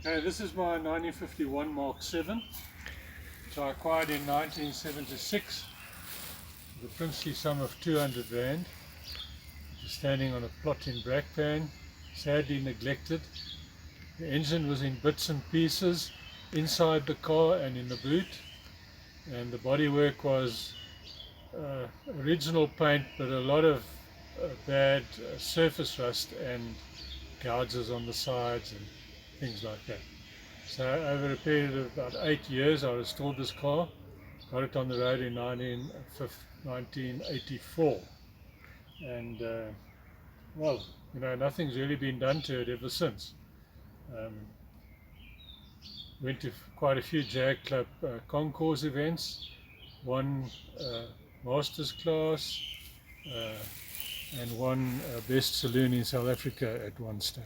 Okay, this is my 1951 Mark 7, which I acquired in 1976 with a princely sum of 200 Rand. It was standing on a plot in Brakpan, sadly neglected. The engine was in bits and pieces inside the car and in the boot, and the bodywork was original paint but a lot of bad surface rust and gouges on the sides and things like that. So over a period of about 8 years I restored this car, got it on the road in 1984, and well, you know, nothing's really been done to it ever since. Went to quite a few Jag Club concourse events, won Masters class, and won Best Saloon in South Africa at one stage.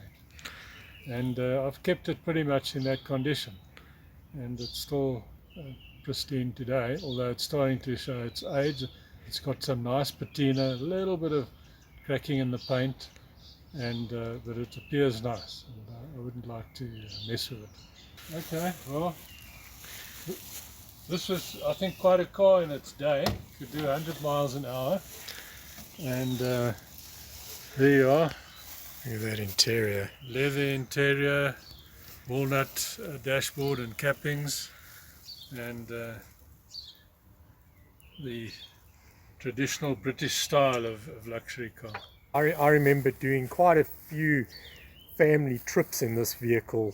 And I've kept it pretty much in that condition, and it's still pristine today, although it's starting to show its age. It's got some nice patina, a little bit of cracking in the paint, and but it appears nice, and I wouldn't like to mess with it. Okay, well, this was, I think, quite a car in its day. Could do 100 miles an hour, and there you are. Look at that interior. Leather interior, walnut dashboard and cappings, and the traditional British style of luxury car. I remember doing quite a few family trips in this vehicle,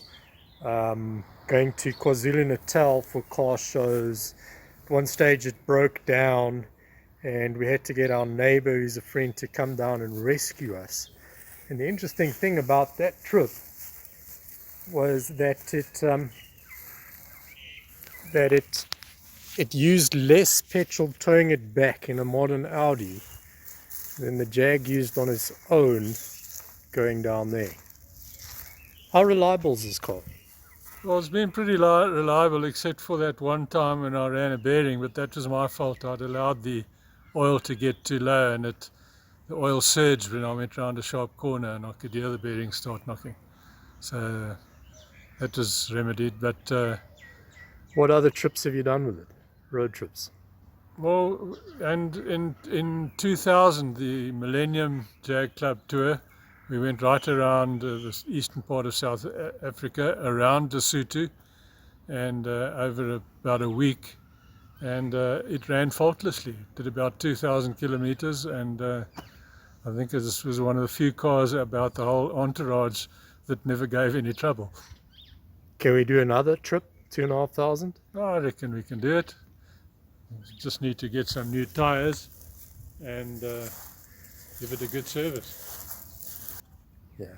going to KwaZulu-Natal for car shows. At one stage it broke down and we had to get our neighbor, who's a friend, to come down and rescue us. And the interesting thing about that trip was that it used less petrol towing it back in a modern Audi than the Jag used on its own going down there. How reliable is this car? Well, it's been pretty reliable, except for that one time when I ran a bearing, but that was my fault. I'd allowed the oil to get too low, and the oil surged when I went round a sharp corner, and I could hear the bearing start knocking. So that was remedied. But what other trips have you done with it? Road trips? Well, and in 2000, the Millennium Jag Club tour, we went right around the eastern part of South Africa, around Lesotho, and over about a week, and it ran faultlessly. Did about 2,000 kilometers, and I think this was one of the few cars about the whole entourage that never gave any trouble. Can we do another trip, 2,500? I reckon we can do it. We just need to get some new tires and give it a good service. Yeah,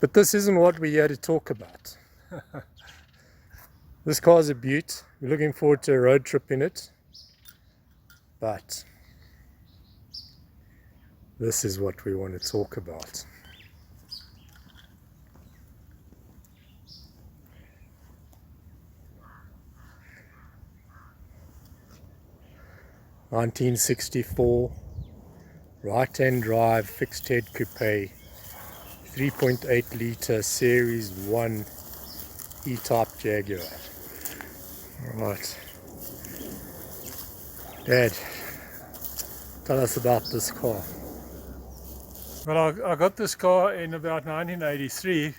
but this isn't what we're here to talk about. This car's a beaut. We're looking forward to a road trip in it, but this is what we want to talk about. (1964) right-hand drive fixed head coupe, 3.8 litre Series 1 E-Type Jaguar. Right, Dad, tell us about this car. Well, I got this car in about 1983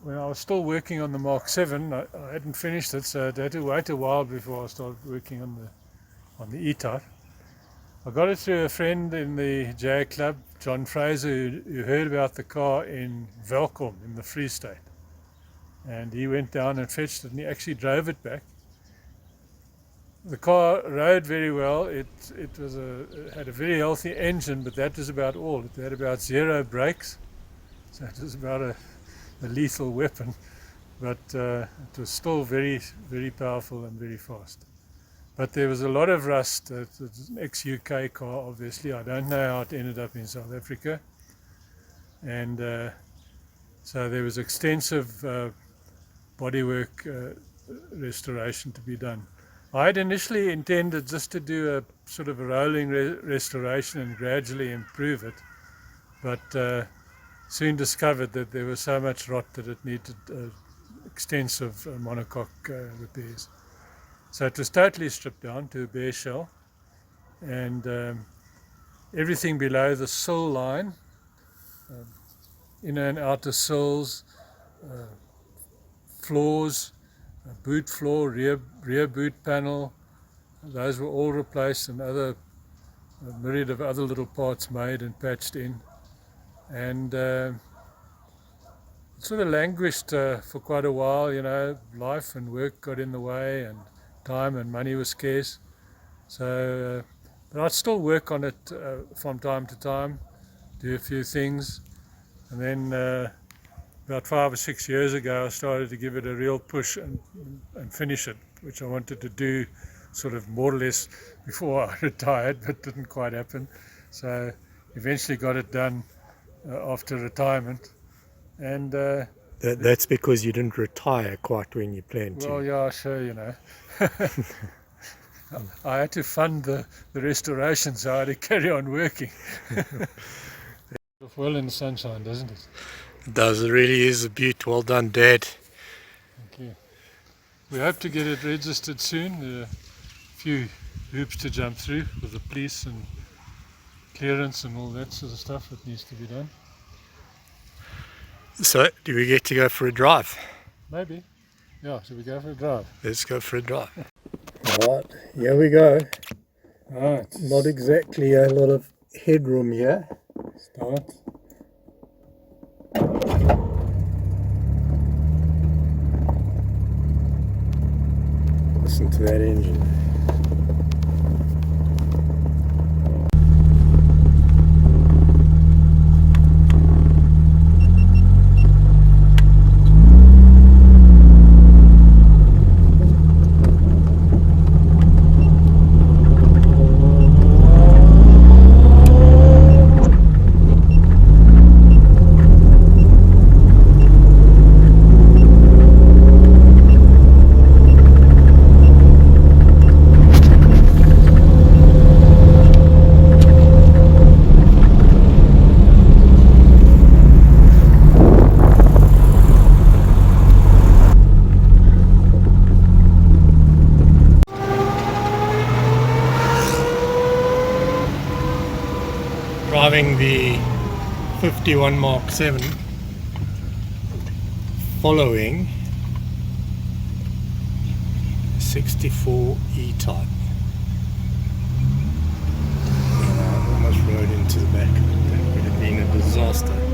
when I was still working on the Mark 7. I hadn't finished it, so I had to wait a while before I started working on the E-Type. I got it through a friend in the Jag Club, John Fraser, who heard about the car in Welkom in the Free State. And he went down and fetched it, and he actually drove it back. The car rode very well. It had a very healthy engine, but that was about all. It had about 0 brakes, so it was about a lethal weapon. But it was still very, very powerful and very fast. But there was a lot of rust. It's an ex-UK car, obviously. I don't know how it ended up in South Africa. And so there was extensive bodywork restoration to be done. I had initially intended just to do a sort of a rolling restoration and gradually improve it. But soon discovered that there was so much rot that it needed extensive monocoque repairs. So it was totally stripped down to a bare shell, and everything below the sill line, inner and outer sills, floors, boot floor, rear boot panel, those were all replaced, and a myriad of other little parts made and patched in. And it sort of languished for quite a while, you know. Life and work got in the way, and time and money was scarce. So, but I'd still work on it from time to time, do a few things. And then about 5 or 6 years ago, I started to give it a real push and finish it, which I wanted to do sort of more or less before I retired, but didn't quite happen. So eventually got it done after retirement. And that's because you didn't retire quite when you planned to. well, yeah, sure, you know. I had to fund the restoration, so I had to carry on working. Well in the sunshine, doesn't it? It does, it really is a beaut. Well done, Dad. Thank you. We hope to get it registered soon. There are a few hoops to jump through with the police and clearance and all that sort of stuff that needs to be done. So, do we get to go for a drive? Maybe. Yeah, should we go for a drive? Let's go for a drive. Alright, here we go. Alright. Not exactly a lot of headroom here. Start. Listen to that engine. Driving the 51 Mark 7 following 64 E-Type. And I almost rode into the back of it. That would have been a disaster.